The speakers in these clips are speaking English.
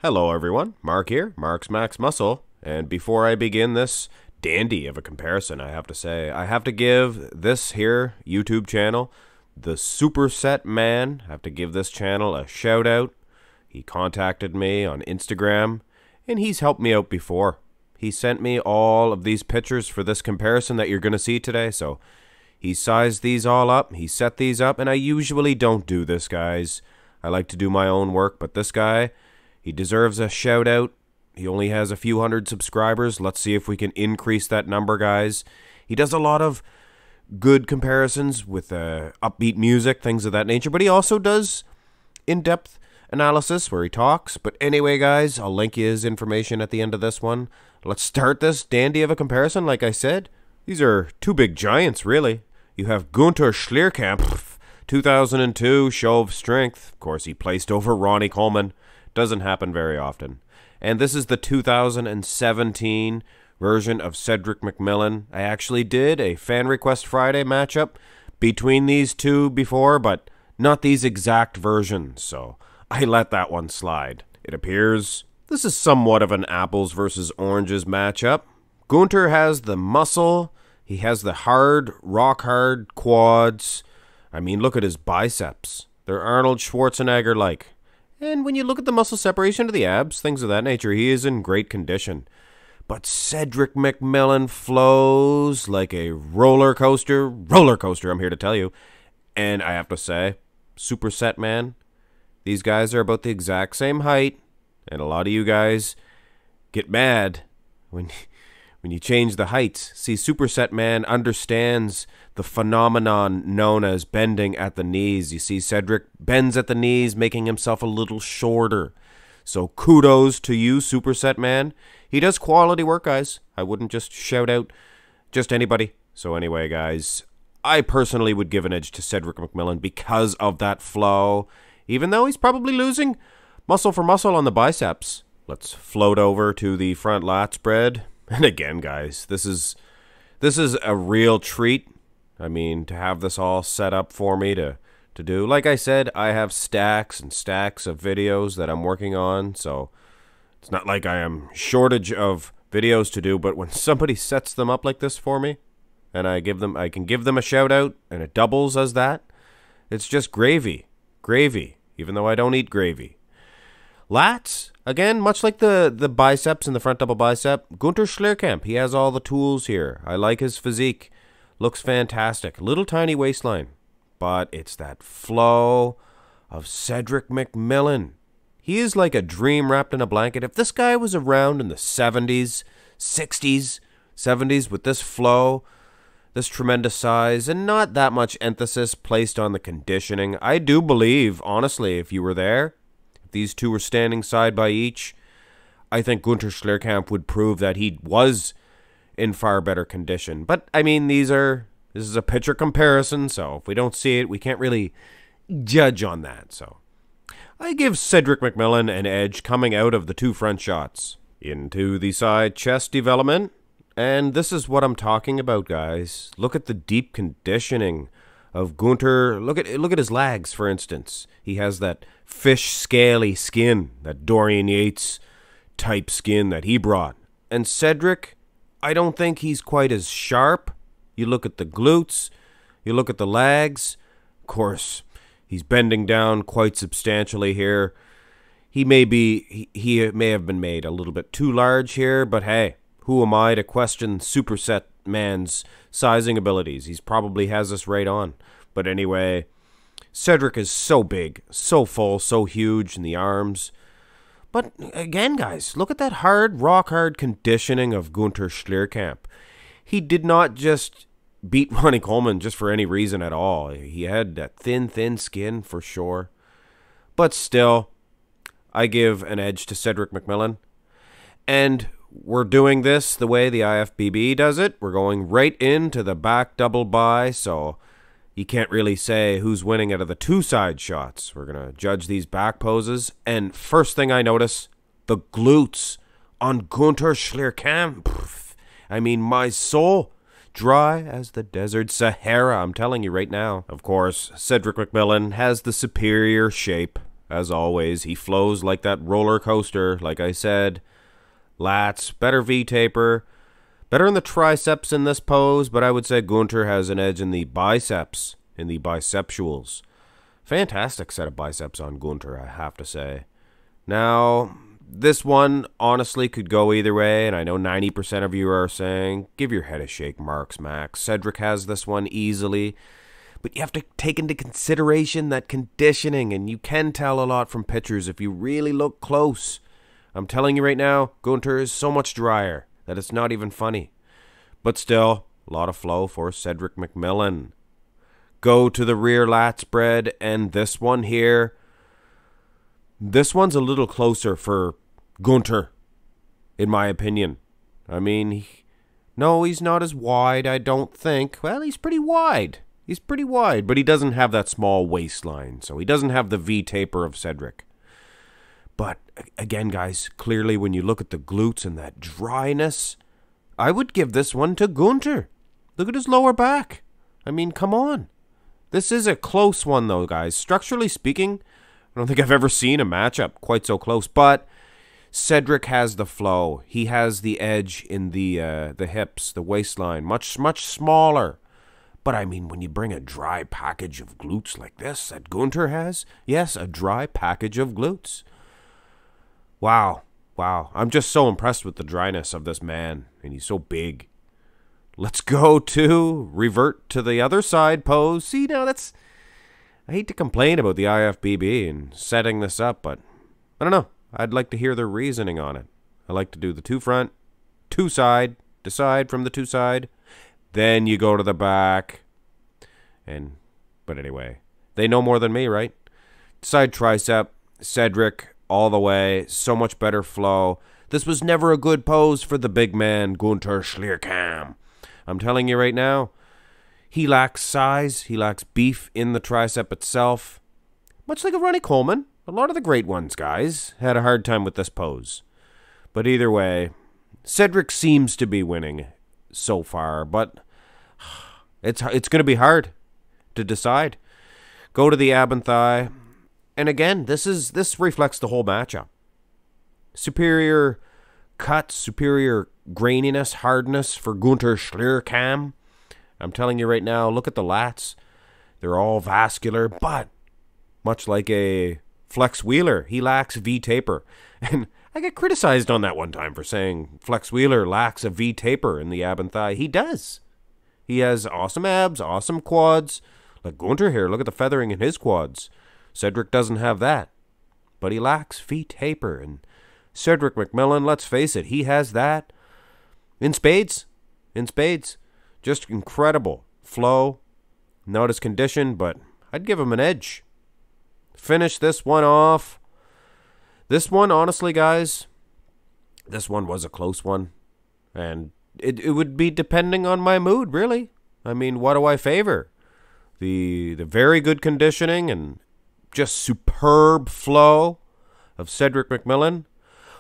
Hello everyone, Mark here, Mark's Max Muscle, and before I begin this dandy of a comparison, I have to say, I have to give this here YouTube channel, the Superset Man, I have to give this channel a shout out. He contacted me on Instagram, and he's helped me out before. He sent me all of these pictures for this comparison that you're going to see today, so he sized these all up, he set these up, and I usually don't do this, guys. I like to do my own work, but this guy, he deserves a shout out. He only has a few hundred subscribers. Let's see if we can increase that number, guys. He does a lot of good comparisons with upbeat music, things of that nature, but he also does in-depth analysis where he talks. But anyway, guys, I'll link you his information at the end of this one. Let's start this dandy of a comparison, like I said. These are two big giants, really. You have Gunter Schlierkamp, 2002, show of strength. Of course, he placed over Ronnie Coleman. Doesn't happen very often. And this is the 2017 version of Cedric McMillan. I actually did a Fan Request Friday matchup between these two before, but not these exact versions, so I let that one slide. It appears this is somewhat of an apples versus oranges matchup. Gunter has the muscle, he has the rock-hard quads. I mean, look at his biceps. They're Arnold Schwarzenegger-like. And when you look at the muscle separation of the abs, things of that nature, he is in great condition. But Cedric McMillan flows like a roller coaster, I'm here to tell you. And I have to say, Superset Man, these guys are about the exact same height. And a lot of you guys get mad when you change the heights. See, Superset Man understands the phenomenon known as bending at the knees. You see, Cedric bends at the knees, making himself a little shorter. So kudos to you, Superset Man. He does quality work, guys. I wouldn't just shout out just anybody. So anyway, guys, I personally would give an edge to Cedric McMillan because of that flow, even though he's probably losing muscle for muscle on the biceps. Let's float over to the front lat spread. And again, guys, this is a real treat. I mean, to have this all set up for me to do. Like I said, I have stacks and stacks of videos that I'm working on, so it's not like I am shortage of videos to do, but when somebody sets them up like this for me, and I can give them a shout out, and it doubles as that, it's just gravy. Gravy, even though I don't eat gravy. Lats, again, much like the biceps and the front double bicep, Gunter Schlierkamp, he has all the tools here. I like his physique. Looks fantastic. Little tiny waistline. But it's that flow of Cedric McMillan. He is like a dream wrapped in a blanket. If this guy was around in the 70s, 60s, 70s with this flow, this tremendous size, and not that much emphasis placed on the conditioning, I do believe, honestly, if you were there, if these two were standing side by each, I think Gunter Schlierkamp would prove that he was in far better condition. But, I mean, this is a picture comparison, so if we don't see it, we can't really judge on that. So I give Cedric McMillan an edge coming out of the two front shots. Into the side chest development, and this is what I'm talking about, guys. Look at the deep conditioning of Gunter. Look at his legs, for instance. He has that fish scaly skin, that Dorian Yates type skin that he brought. And Cedric, I don't think he's quite as sharp. You look at the glutes, you look at the legs. Of course, he's bending down quite substantially here. He may have been made a little bit too large here, but hey, who am I to question Superset Man's sizing abilities? He probably has us right on. But anyway, Cedric is so big, so full, so huge in the arms. But again, guys, look at that rock-hard conditioning of Gunter Schlierkamp. He did not just beat Ronnie Coleman just for any reason at all. He had that thin skin for sure. But still, I give an edge to Cedric McMillan. And we're doing this the way the IFBB does it. We're going right into the back double bi, so you can't really say who's winning out of the two side shots. We're going to judge these back poses. And first thing I notice, the glutes on Gunter Schlierkamp. I mean, my soul, dry as the desert Sahara, I'm telling you right now. Of course, Cedric McMillan has the superior shape. as always. He flows like that roller coaster, like I said. Lats, better V-taper. Better in the triceps in this pose, but I would say Gunter has an edge in the biceps, in the biceptuals. Fantastic set of biceps on Gunter, I have to say. Now, this one honestly could go either way, and I know 90% of you are saying, give your head a shake, Marks Max. Cedric has this one easily, but you have to take into consideration that conditioning, and you can tell a lot from pictures if you really look close. I'm telling you right now, Gunter is so much drier that it's not even funny. But still, a lot of flow for Cedric McMillan. Go to the rear lat spread, and this one here, this one's a little closer for Gunter, in my opinion. I mean, no, he's not as wide, I don't think. Well, he's pretty wide. He's pretty wide, but he doesn't have that small waistline, so he doesn't have the V-taper of Cedric. But, again, guys, clearly when you look at the glutes and that dryness, I would give this one to Gunter. Look at his lower back. I mean, come on. This is a close one, though, guys. Structurally speaking, I don't think I've ever seen a matchup quite so close. But Cedric has the flow. He has the edge in the hips, the waistline, much smaller. But, I mean, when you bring a dry package of glutes like this that Gunter has, yes, a dry package of glutes. Wow. I'm just so impressed with the dryness of this man, and he's so big. Let's go to revert to the other side pose. See, now that's... I hate to complain about the IFBB and setting this up, but I don't know. I'd like to hear their reasoning on it. I like to do the 2 front, 2 side, decide from the 2 side, then you go to the back. But anyway, they know more than me, right? Side tricep, Cedric... all the way, so much better flow. This was never a good pose for the big man, Gunter Schlierkamp. I'm telling you right now, he lacks size, he lacks beef in the tricep itself. Much like a Ronnie Coleman, a lot of the great ones, guys, had a hard time with this pose. But either way, Cedric seems to be winning so far, but it's going to be hard to decide. Go to the ab and thigh. And again, this reflects the whole matchup. Superior cut, superior graininess, hardness for Gunter Schlierkamp. I'm telling you right now, look at the lats. They're all vascular, but much like a Flex Wheeler, he lacks V-taper. And I got criticized on that one time for saying Flex Wheeler lacks a V-taper in the ab and thigh. He does. He has awesome abs, awesome quads. Like Gunter here, look at the feathering in his quads. Cedric doesn't have that, but he lacks V-taper. And Cedric McMillan, let's face it, he has that in spades. In spades. Just incredible flow. Not as conditioned, but I'd give him an edge. Finish this one off. This one, honestly, guys, this one was a close one. And it would be depending on my mood, really. I mean, what do I favor? The very good conditioning and just superb flow of Cedric McMillan,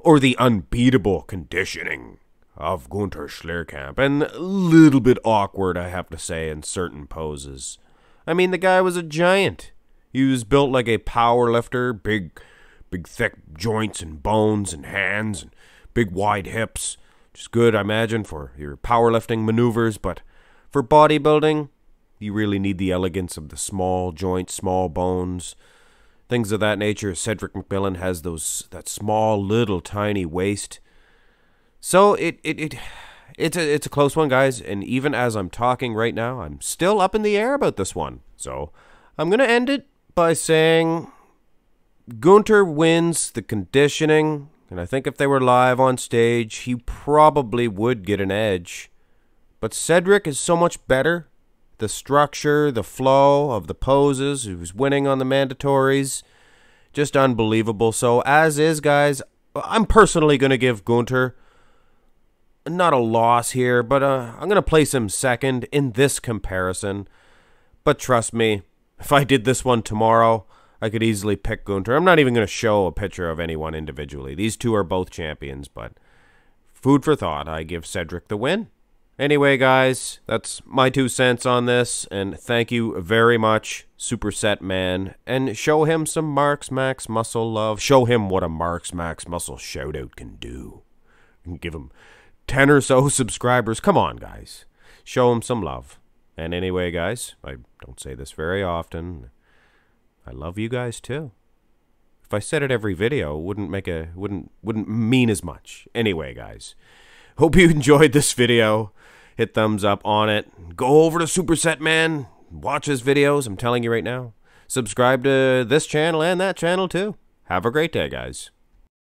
or the unbeatable conditioning of Gunter Schlierkamp, and a little bit awkward, I have to say, in certain poses. I mean, the guy was a giant. He was built like a power lifter, big thick joints and bones and hands, and big wide hips. Just good, I imagine, for your powerlifting maneuvers, but for bodybuilding, you really need the elegance of the small joints, small bones, things of that nature. Cedric McMillan has that small, little, tiny waist. So it's a close one, guys. And even as I'm talking right now, I'm still up in the air about this one. So I'm going to end it by saying Gunter wins the conditioning. And I think if they were live on stage, he probably would get an edge. But Cedric is so much better. The structure, the flow of the poses, he was winning on the mandatories. Just unbelievable. So, as is, guys, I'm personally going to give Gunter not a loss here, but I'm going to place him second in this comparison. But trust me, if I did this one tomorrow, I could easily pick Gunter. I'm not even going to show a picture of anyone individually. These two are both champions, but food for thought. I give Cedric the win. Anyway, guys, that's my 2 cents on this, and thank you very much, Superset Man, and show him some Marks Max Muscle love. Show him what a Marks Max Muscle shoutout can do. Give him 10 or so subscribers. Come on, guys. Show him some love. And anyway, guys, I don't say this very often. I love you guys too. If I said it every video, it wouldn't mean as much. Anyway, guys, hope you enjoyed this video. Hit thumbs up on it. Go over to Superset Man. Watch his videos. I'm telling you right now. Subscribe to this channel and that channel too. Have a great day, guys.